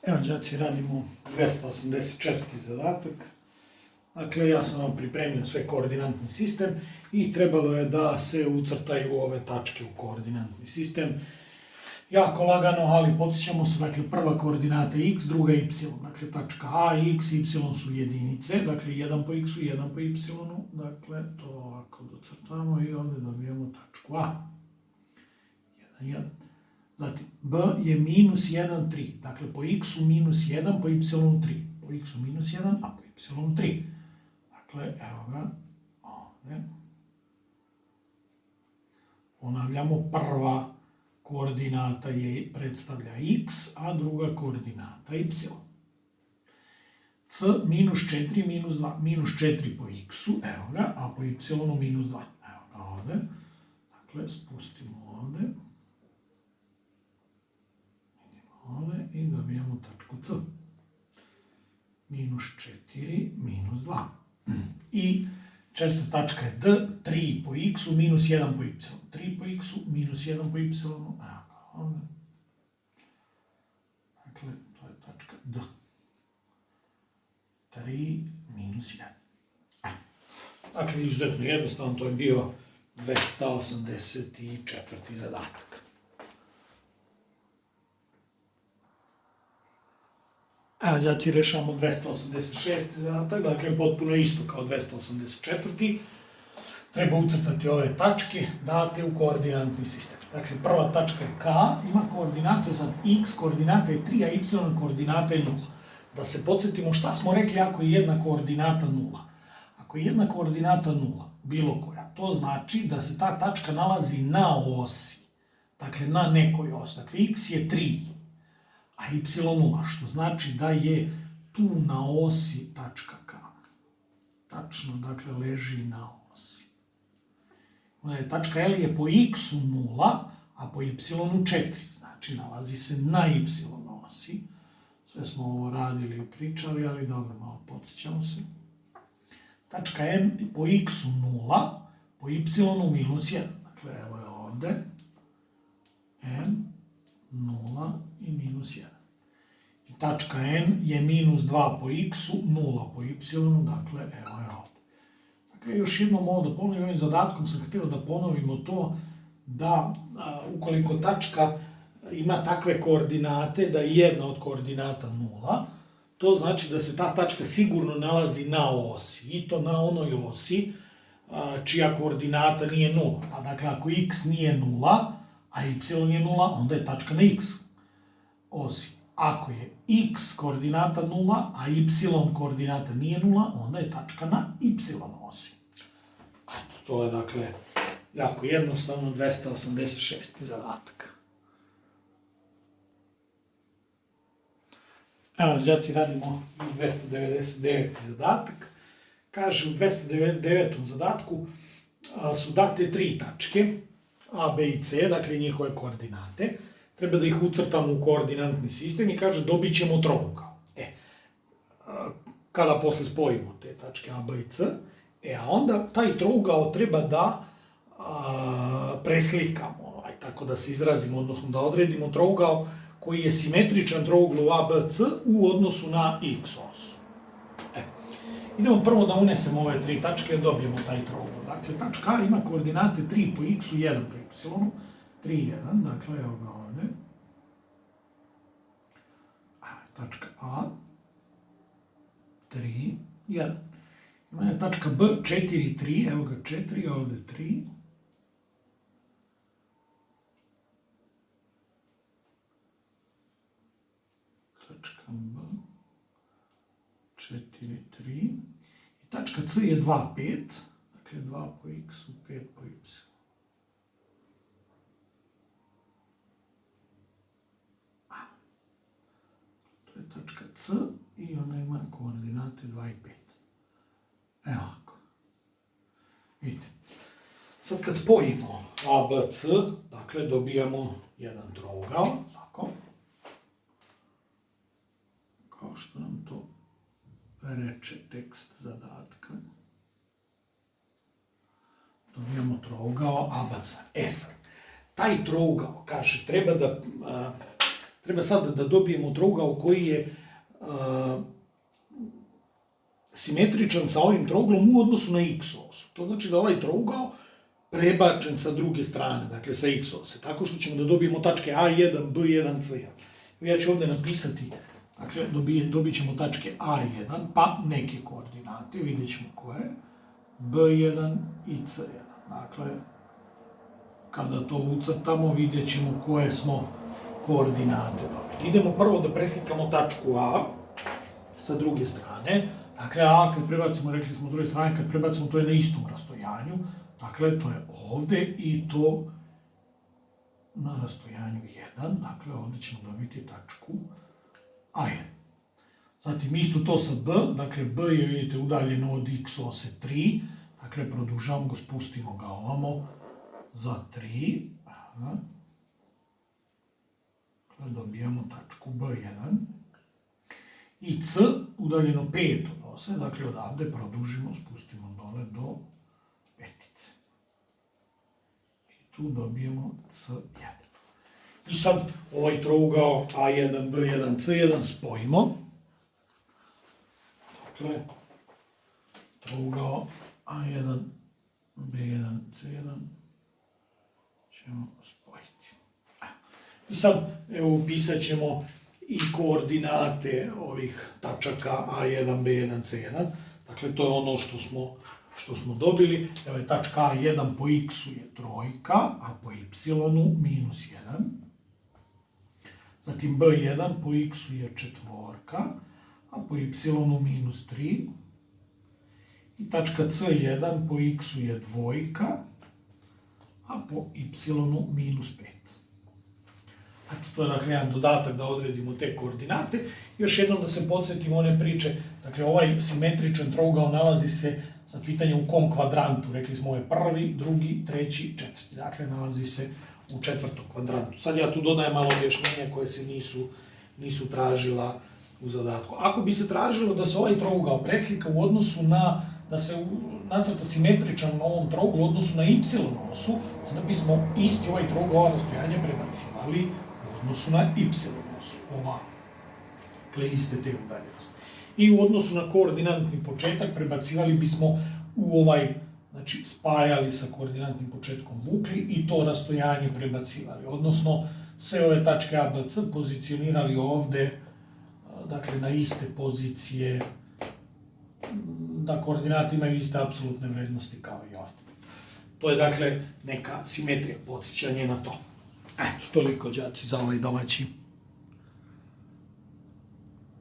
Evo, đaci, radimo 284. zadatak. Dakle, ja sam vam pripremio sve koordinatni sistem i trebalo je da se ucrtaju ove tačke u koordinatni sistem. Jako lagano, ali podsjećamo se, dakle, prva koordinata je x, druga je y. Dakle, tačka a i x i y su jedinice, dakle, 1 po x-u, 1 po y-u. Dakle, to ovako docrtamo i ovdje dobijemo tačku a. 1, 1. Zatim, b je minus 1, 3. Dakle, po x-u minus 1, po y-u 3. Po x-u minus 1, a po y-u 3. Dakle, evo ga ovdje. Ponavljamo, prva koordinata predstavlja x, a druga koordinata y. C minus 4 minus 2. Minus 4 po x-u, evo ga, a po y-u minus 2. Evo ga ovdje. Dakle, spustimo ovdje. Ovdje i dobijamo tačku C. Minus 4 minus 2. I četvrta tačka je D, 3 po x-u minus 1 po y. 3 po x-u minus 1 po y. Evo ga ovdje. Dakle, to je tačka D. 3 minus 1. Dakle, izuzetno jednostavno, to je bio 284. zadatak. Evo, đaci, rešavamo 286. zadatak, dakle, potpuno isto kao 284. Treba ucrtati ove tačke date u koordinatni sistem. Dakle, prva tačka je K, ima koordinatu sad x, koordinata je 3, a y koordinata je 0. Da se podsjetimo šta smo rekli ako je jedna koordinata 0. Ako je jedna koordinata 0, bilo koja, to znači da se ta tačka nalazi na osi. Dakle, na nekoj osi. Dakle, x je 3. A y 0, što znači da je tu na osi tačka K. Tačno, dakle, leži na osi. Tačka L je po x-u 0, a po y-u 4. Znači, nalazi se na y osi. Sve smo ovo radili i pričali, ali dobro, malo podsjećamo se. Tačka N po x-u 0, po y-u minus 1. Dakle, evo je ovde. N, 0 i minus 1. I tačka N je minus 2 po x-u, 0 po y-u, dakle, evo je ovdje. Dakle, još jednom ovo da ponovim, ovim zadatkom sam htio da ponovimo to da ukoliko tačka ima takve koordinate, da je jedna od koordinata 0, to znači da se ta tačka sigurno nalazi na osi, i to na onoj osi čija koordinata nije 0. Pa dakle, ako x nije 0, a y nije 0, onda je tačka na x osi. Ako je x koordinata 0, a y koordinata nije 0, onda je tačka na y osi. Eto, to je, dakle, jako jednostavno 286. zadatak. Evo, đaci, radimo 299. zadatak. Kaže, u 299. zadatku su date 3 tačke, A, B i C, dakle njihove koordinate. Treba da ih ucrtamo u koordinatni sistem i kaže dobit ćemo trougao. Kada posle spojimo te tačke A, B i C, a onda taj trougao treba da preslikamo, tako da se izrazimo, odnosno da odredimo trougao koji je simetričan trouglu ABC u odnosu na x osu. Idemo prvo da unesemo ove 3 tačke i dobijemo taj trougao. Dakle, tačka A ima koordinate 3 po x-u, 1 po y-u, 3, 1, dakle, evo ga ovdje. Tačka A, 3, 1. Ima je tačka B, 4, 3, evo ga 4, ovdje 3. Tačka B, 4, 3. I tačka C je 2, 5. Dakle, 2 po x-u, 5 po y. To je tačka C i ona ima koordinate 2 i 5. Evo ovako. Vidite. Sad kad spojimo A, B, C, dakle, dobijamo jedan trougao, tako. Kao što nam to reče tekst zadatka. Dobijamo trougao ABC. Sad, taj trougao, kaže, treba treba sad da dobijemo trougao koji je simetričan sa ovim trouglom u odnosu na x osu. To znači da ovaj trougao prebačen sa druge strane, dakle sa x ose, tako što ćemo da dobijemo tačke A1, B1, C1. Ja ću ovdje napisati, dakle, dobit ćemo tačke A1, pa neke koordinate, vidjet ćemo koje, B1 i C1. Dakle, kada to ucrtamo, vidjet ćemo koje smo koordinate dobili. Idemo prvo da preslikamo tačku A sa druge strane. Dakle, A kad prebacimo, rekli smo s druge strane, kad prebacimo, to je na istom rastojanju. Dakle, to je ovde i to na rastojanju 1. Dakle, ovde ćemo dobiti tačku A1. Zatim, isto to sa B. Dakle, B je, vidite, udaljeno od x ose 3. Dakle, produžavamo ga, spustimo ga ovamo za 3. Dakle, dobijamo tačku B1. I C, udaljeno 5 od ose. Dakle, odavde produžimo, spustimo dole do petice. I tu dobijemo C1. I sad ovaj trougao A1, B1, C1 spojimo. Dakle, trougao A1, B1, C1 ćemo spojiti. I sad, evo, upisat ćemo i koordinate ovih tačaka A1, B1, C1. Dakle, to je ono što smo dobili. Evo je tačka A1 po x-u je trojka, a po y-u minus 1. Zatim B1 po x-u je četvorka, a po y-u minus 3. I tačka C1 po x-u je dvojka, a po y-u minus 5. To je, dakle, jedan dodatak da odredimo te koordinate. Još jednom da se podsjetimo one priče. Dakle, ovaj simetričan trougao nalazi se, sad pitanje u kom kvadrantu. Rekli smo, ovo je prvi, drugi, treći, četvrti. Dakle, nalazi se u četvrtom kvadrantu. Sad ja tu dodajem malo objašnjenja koje se nisu tražila u zadatku. Ako bi se tražilo da se ovaj trougao preslika u odnosu na, da se nacrta simetričan na ovom trouglu u odnosu na y osu, onda bismo isti ovaj trougao rastojanja prebacivali u odnosu na y osu, ovako. Dakle, iste te udaljenosti. I u odnosu na koordinatni početak prebacivali bismo u ovaj, znači spajali sa koordinatnim početkom vukli i to rastojanje prebacivali. Odnosno, sve ove tačke A, B, C pozicionirali ovde, dakle, na iste pozicije, da koordinati imaju iste apsolutne vrednosti kao i ovdje. To je, dakle, neka simetrija, podsjećanje na to. Eto, toliko, đaci, za ovaj domaći